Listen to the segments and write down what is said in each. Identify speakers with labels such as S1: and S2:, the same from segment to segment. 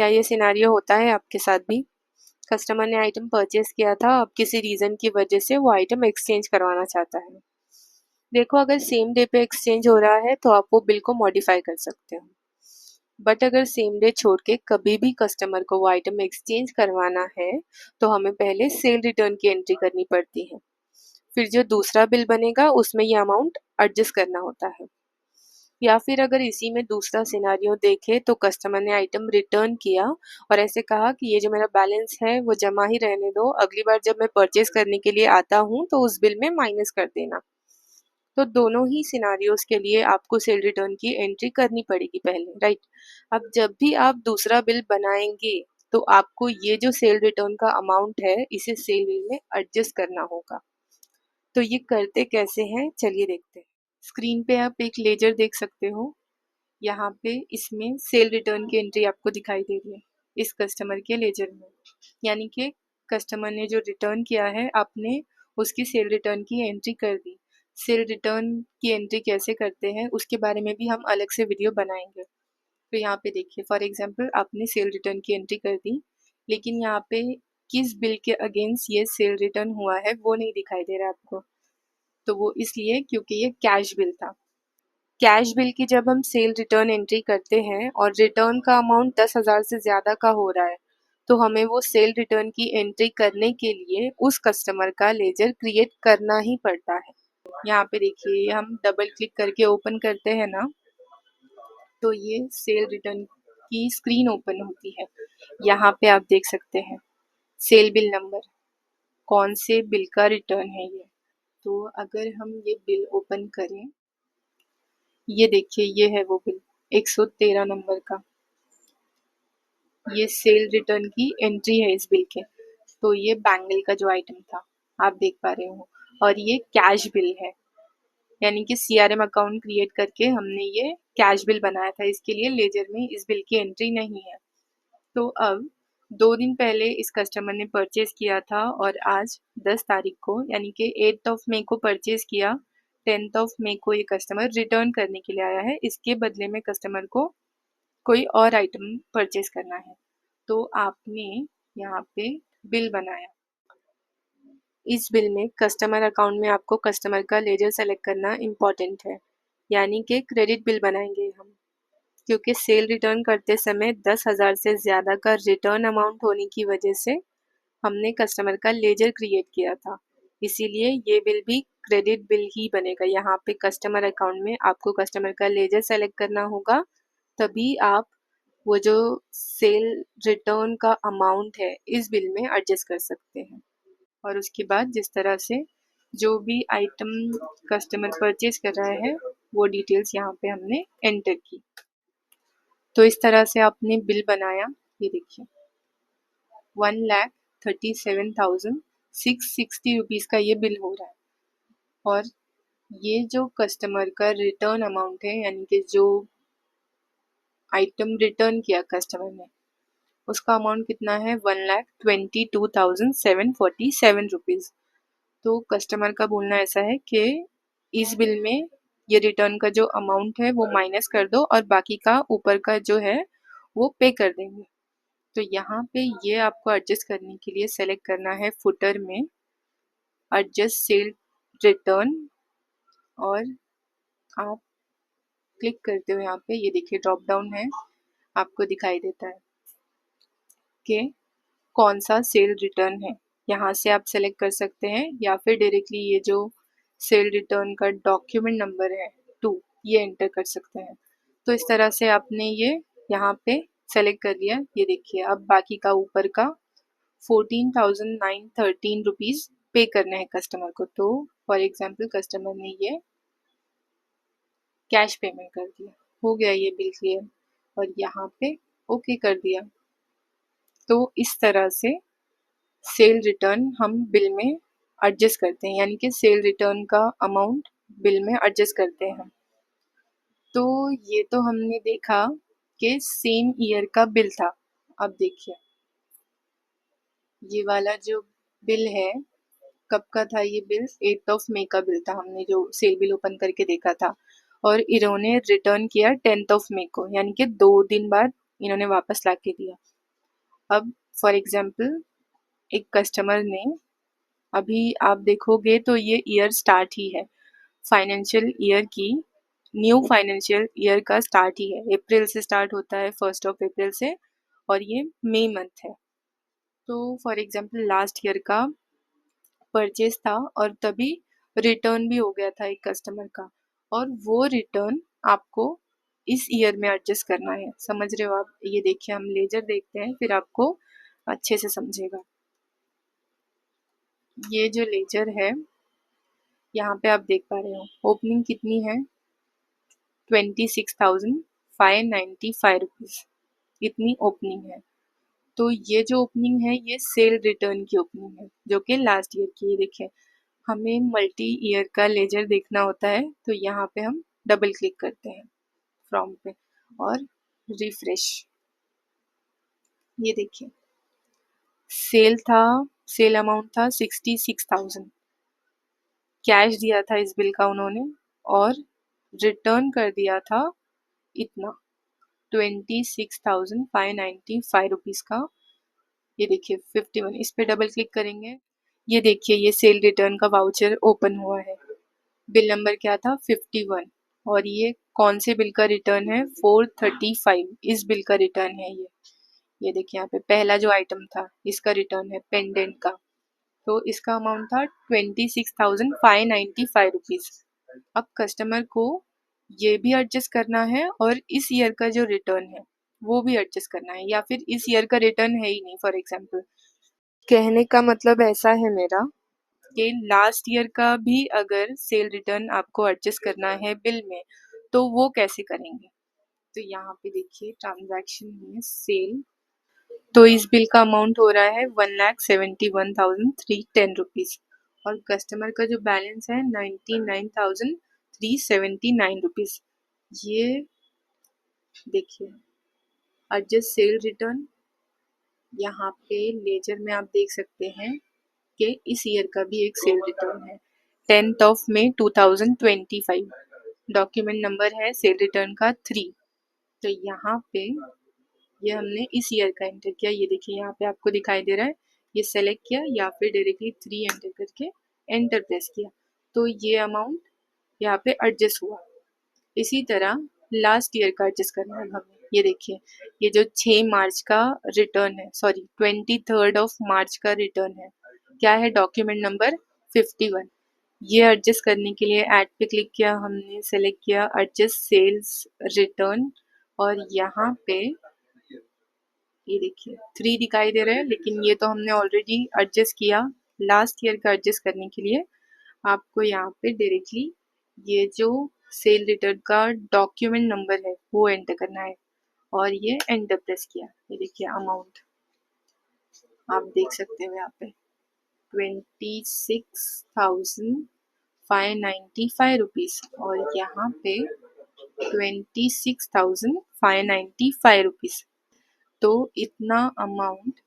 S1: क्या ये सिनेरियो होता है आपके साथ भी? कस्टमर ने आइटम परचेज किया था, अब किसी रीज़न की वजह से वो आइटम एक्सचेंज करवाना चाहता है। देखो, अगर सेम डे पे एक्सचेंज हो रहा है तो आप वो बिल को मॉडिफाई कर सकते हो। बट अगर सेम डे छोड़ के कभी भी कस्टमर को वो आइटम एक्सचेंज करवाना है तो हमें पहले सेल रिटर्न की एंट्री करनी पड़ती है। फिर जो दूसरा बिल बनेगा उसमें ये अमाउंट एडजस्ट करना होता है। या फिर अगर इसी में दूसरा सिनेरियो देखें तो कस्टमर ने आइटम रिटर्न किया और ऐसे कहा कि ये जो मेरा बैलेंस है वो जमा ही रहने दो, अगली बार जब मैं परचेज करने के लिए आता हूँ तो उस बिल में माइनस कर देना। तो दोनों ही सिनेरियोज के लिए आपको सेल रिटर्न की एंट्री करनी पड़ेगी पहले, राइट? अब जब भी आप दूसरा बिल बनाएंगे तो आपको ये जो सेल रिटर्न का अमाउंट है इसे सेल बिल में एडजस्ट करना होगा। तो ये करते कैसे हैं, चलिए देखते हैं। स्क्रीन पे आप एक लेजर देख सकते हो। यहाँ पे इसमें सेल रिटर्न की एंट्री आपको दिखाई दे रही है इस कस्टमर के लेजर में। यानी कि कस्टमर ने जो रिटर्न किया है आपने उसकी सेल रिटर्न की एंट्री कर दी। सेल रिटर्न की एंट्री कैसे करते हैं उसके बारे में भी हम अलग से वीडियो बनाएंगे। तो यहाँ पे देखिए, फॉर एग्जांपल आपने सेल रिटर्न की एंट्री कर दी, लेकिन यहाँ पे किस बिल के अगेंस्ट ये सेल रिटर्न हुआ है वो नहीं दिखाई दे रहा आपको। तो वो इसलिए क्योंकि ये कैश बिल था। कैश बिल की जब हम सेल रिटर्न एंट्री करते हैं और रिटर्न का अमाउंट 10,000 से ज़्यादा का हो रहा है तो हमें वो सेल रिटर्न की एंट्री करने के लिए उस कस्टमर का लेजर क्रिएट करना ही पड़ता है। यहाँ पे देखिए, हम डबल क्लिक करके ओपन करते हैं ना, तो ये सेल रिटर्न की स्क्रीन ओपन होती है। यहाँ पे आप देख सकते हैं सेल बिल नंबर, कौन से बिल का रिटर्न है ये। तो अगर हम ये बिल ओपन करें, ये देखिए ये है वो बिल 113 नंबर का। ये सेल रिटर्न की एंट्री है इस बिल के। तो ये बैंगल का जो आइटम था आप देख पा रहे हो, और ये कैश बिल है। यानी कि सीआरएम अकाउंट क्रिएट करके हमने ये कैश बिल बनाया था, इसके लिए लेजर में इस बिल की एंट्री नहीं है। तो अब 2 दिन पहले इस कस्टमर ने परचेज किया था और आज 10 तारीख को यानी कि 8th ऑफ मई को परचेज किया। 10th ऑफ मई को ये कस्टमर रिटर्न करने के लिए आया है। इसके बदले में कस्टमर को कोई और आइटम परचेज करना है। तो आपने यहाँ पे बिल बनाया। इस बिल में कस्टमर अकाउंट में आपको कस्टमर का लेजर सेलेक्ट करना इम्पॉर्टेंट है, यानी कि क्रेडिट बिल बनाएंगे हम, क्योंकि सेल रिटर्न करते समय 10,000 से ज़्यादा का रिटर्न अमाउंट होने की वजह से हमने कस्टमर का लेजर क्रिएट किया था। इसीलिए ये बिल भी क्रेडिट बिल ही बनेगा। यहाँ पे कस्टमर अकाउंट में आपको कस्टमर का लेजर सेलेक्ट करना होगा, तभी आप वो जो सेल रिटर्न का अमाउंट है इस बिल में एडजस्ट कर सकते हैं। और उसके बाद जिस तरह से जो भी आइटम कस्टमर परचेज कर रहा है वो डिटेल्स यहाँ पे हमने एंटर की। तो इस तरह से आपने बिल बनाया। ये देखिए 1,37,660 रुपीज़ का ये बिल हो रहा है। और ये जो कस्टमर का रिटर्न अमाउंट है, यानी कि जो आइटम रिटर्न किया कस्टमर ने, उसका अमाउंट कितना है 1,22,747 रुपीज़। तो कस्टमर का बोलना ऐसा है कि इस बिल में ये रिटर्न का जो अमाउंट है वो माइनस कर दो और बाकी का ऊपर का जो है वो पे कर देंगे। तो यहाँ पे ये आपको एडजस्ट करने के लिए सेलेक्ट करना है फुटर में एडजस्ट सेल रिटर्न, और आप क्लिक करते हो यहाँ पे, ये देखिए ड्रॉप डाउन है, आपको दिखाई देता है कि कौन सा सेल रिटर्न है। यहाँ से आप सेलेक्ट कर सकते हैं या फिर डायरेक्टली ये जो सेल रिटर्न का डॉक्यूमेंट नंबर है 2 ये एंटर कर सकते हैं। तो इस तरह से आपने ये यहाँ पे सेलेक्ट कर लिया। ये देखिए अब बाकी का ऊपर का 14,913 रुपीज़ पे करने हैं कस्टमर को। तो फॉर एग्जांपल कस्टमर ने ये कैश पेमेंट कर दिया, हो गया ये बिल क्लियर, और यहाँ पे ओके कर दिया। तो इस तरह से सेल रिटर्न हम बिल में एडजस्ट करते हैं, यानी कि सेल रिटर्न का अमाउंट बिल में एडजस्ट करते हैं। तो ये तो हमने देखा कि सेम ईयर का बिल था। अब देखिए ये वाला जो बिल है, कब का था ये बिल? 8th ऑफ मई का बिल था, हमने जो सेल बिल ओपन करके देखा था। और इन्होंने रिटर्न किया 10th ऑफ मई को, यानी कि 2 दिन बाद इन्होंने वापस ला के दिया। अब फॉर एग्जाम्पल एक कस्टमर ने, अभी आप देखोगे तो ये ईयर स्टार्ट ही है, फाइनेंशियल ईयर की, न्यू फाइनेंशियल ईयर का स्टार्ट ही है, अप्रैल से स्टार्ट होता है, 1 अप्रैल से, और ये मई मंथ है। तो फॉर एग्जाम्पल लास्ट ईयर का परचेज था और तभी रिटर्न भी हो गया था एक कस्टमर का, और वो रिटर्न आपको इस ईयर में एडजस्ट करना है। समझ रहे हो आप? ये देखिए, हम लेजर देखते हैं फिर आपको अच्छे से समझेगा। ये जो लेजर है, यहाँ पे आप देख पा रहे हो ओपनिंग कितनी है, 26,595 रुपीज, इतनी ओपनिंग है। तो ये जो ओपनिंग है ये सेल रिटर्न की ओपनिंग है, जो कि लास्ट ईयर की है। देखिए, हमें मल्टी ईयर का लेजर देखना होता है, तो यहाँ पे हम डबल क्लिक करते हैं फ्रॉम पे और रिफ्रेश। ये देखिए, सेल था, सेल अमाउंट था 66,000, कैश दिया था इस बिल का उन्होंने, और रिटर्न कर दिया था इतना, 26,595 रुपीज का। ये देखिए 51, इस पे डबल क्लिक करेंगे, ये देखिए ये सेल रिटर्न का वाउचर ओपन हुआ है। बिल नंबर क्या था, 51, और ये कौन से बिल का रिटर्न है, 435, इस बिल का रिटर्न है ये देखिए यहाँ पे पहला जो आइटम था इसका रिटर्न है, पेंडेंट का। तो इसका अमाउंट था 26,595 रुपीज। अब कस्टमर को ये भी एडजस्ट करना है और इस ईयर का जो रिटर्न है वो भी एडजस्ट करना है, या फिर इस ईयर का रिटर्न है ही नहीं। फॉर एग्जाम्पल, कहने का मतलब ऐसा है मेरा कि लास्ट ईयर का भी अगर सेल रिटर्न आपको एडजस्ट करना है बिल में, तो वो कैसे करेंगे? तो यहाँ पे देखिए ट्रांजैक्शन में सेल, तो इस बिल का अमाउंट हो रहा है 1,71,310 रुपीज, और कस्टमर का जो बैलेंस है 99,379 रुपीज। ये देखिए एडजस्ट सेल रिटर्न, यहाँ पे लेजर में आप देख सकते हैं कि इस ईयर का भी एक सेल रिटर्न है, 10 मई 2025, डॉक्यूमेंट नंबर है सेल रिटर्न का 3। तो यहाँ पे ये हमने इस ईयर का एंटर किया, ये देखिए यहाँ पे आपको दिखाई दे रहा है, ये सेलेक्ट किया या फिर डायरेक्टली 3 एंटर करके एंटर प्रेस किया, तो ये अमाउंट यहाँ पे एडजस्ट हुआ। इसी तरह लास्ट ईयर का एडजस्ट करना है हमें। ये देखिए, ये जो 6 मार्च का रिटर्न है, सॉरी 23 मार्च का रिटर्न है, क्या है, डॉक्यूमेंट नंबर 51। ये एडजस्ट करने के लिए ऐड पे क्लिक किया हमने, सेलेक्ट किया एडजस्ट सेल्स रिटर्न, और यहाँ पे ये देखिए 3 दिखाई दे रहा है, लेकिन ये तो हमने ऑलरेडी एडजस्ट किया। लास्ट ईयर का एडजस्ट करने के लिए आपको यहाँ पे डायरेक्टली ये जो सेल रिटर्न का डॉक्यूमेंट नंबर है वो एंटर करना है, और ये एंटर प्रेस किया। ये देखिए अमाउंट आप देख सकते हो यहाँ पे 26,595 रुपीज, और यहाँ पे 26,595 रुपीज। तो इतना अमाउंट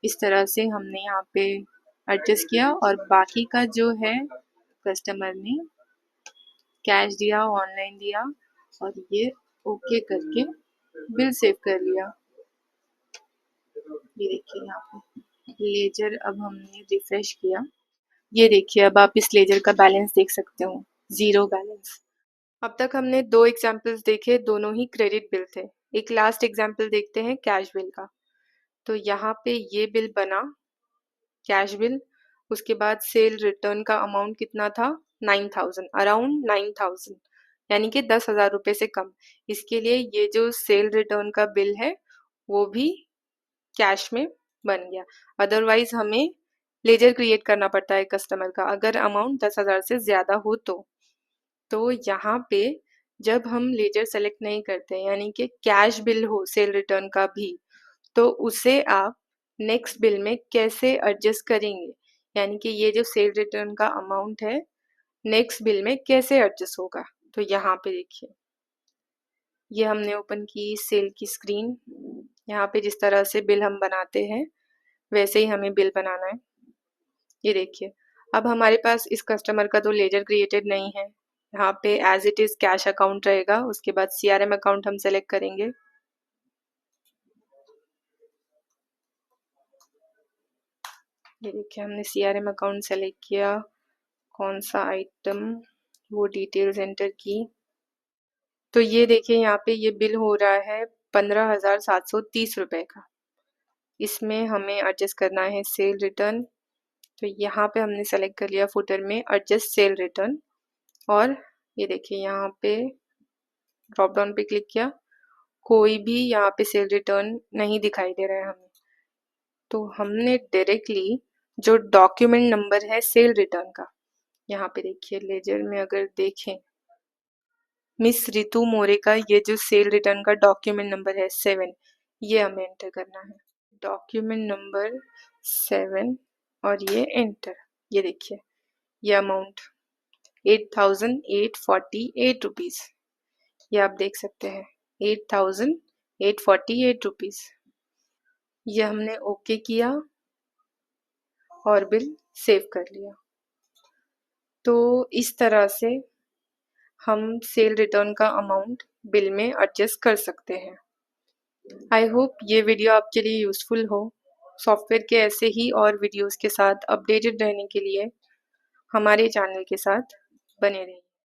S1: इस तरह से हमने यहाँ पे एडजस्ट किया, और बाकी का जो है कस्टमर ने कैश दिया, ऑनलाइन दिया, और ये ओके करके बिल सेव कर लिया। ये देखिए यहाँ पे लेजर, अब हमने रिफ्रेश किया, ये देखिए अब आप इस लेजर का बैलेंस देख सकते हो, 0 बैलेंस। अब तक हमने 2 एग्जाम्पल्स देखे, दोनों ही क्रेडिट बिल थे। एक लास्ट एग्जाम्पल देखते हैं कैश बिल का। तो यहाँ पे ये बिल बना, कैश बिल, उसके बाद सेल रिटर्न का अमाउंट कितना था, 9,000, अराउंड 9,000, यानी कि 10,000 रुपये से कम। इसके लिए ये जो सेल रिटर्न का बिल है वो भी कैश में बन गया। अदरवाइज हमें लेजर क्रिएट करना पड़ता है कस्टमर का, अगर अमाउंट 10,000 से ज़्यादा हो तो यहाँ पे जब हम लेजर सेलेक्ट नहीं करते, यानी कि कैश बिल हो सेल रिटर्न का भी, तो उसे आप नेक्स्ट बिल में कैसे एडजस्ट करेंगे, यानी कि ये जो सेल रिटर्न का अमाउंट है नेक्स्ट बिल में कैसे एडजस्ट होगा। तो यहाँ पे देखिए, ये हमने ओपन की सेल की स्क्रीन, यहाँ पे जिस तरह से बिल हम बनाते हैं वैसे ही हमें बिल बनाना है। ये देखिए, अब हमारे पास इस कस्टमर का तो लेजर क्रिएटेड नहीं है, यहाँ पे as it is cash account रहेगा, उसके बाद CRM अकाउंट हम सेलेक्ट करेंगे। ये देखिए हमने CRM अकाउंट सेलेक्ट किया, कौन सा आइटम, वो डिटेल्स एंटर की। तो ये देखिए यहाँ पे ये बिल हो रहा है 15,730 रुपये का। इसमें हमें एडजस्ट करना है सेल रिटर्न। तो यहाँ पे हमने सेलेक्ट कर लिया फुटर में एडजस्ट सेल रिटर्न, और ये देखिए यहाँ पे ड्रॉप डाउन पे क्लिक किया, कोई भी यहाँ पे सेल रिटर्न नहीं दिखाई दे रहा है हमें। तो हमने डायरेक्टली जो डॉक्यूमेंट नंबर है सेल रिटर्न का, यहाँ पे देखिए लेजर में अगर देखें, मिस रितु मोरे का ये जो सेल रिटर्न का डॉक्यूमेंट नंबर है 7, ये हमें एंटर करना है। डॉक्यूमेंट नंबर 7 और ये एंटर। ये देखिए ये अमाउंट 8,848 रुपीज़, ये आप देख सकते हैं 8,848 रुपीज़। ये हमने ओके किया और बिल सेव कर लिया। तो इस तरह से हम सेल रिटर्न का अमाउंट बिल में एडजस्ट कर सकते हैं। आई होप ये वीडियो आपके लिए यूज़फुल हो। सॉफ्टवेयर के ऐसे ही और वीडियोस के साथ अपडेटेड रहने के लिए हमारे चैनल के साथ बने रहिए।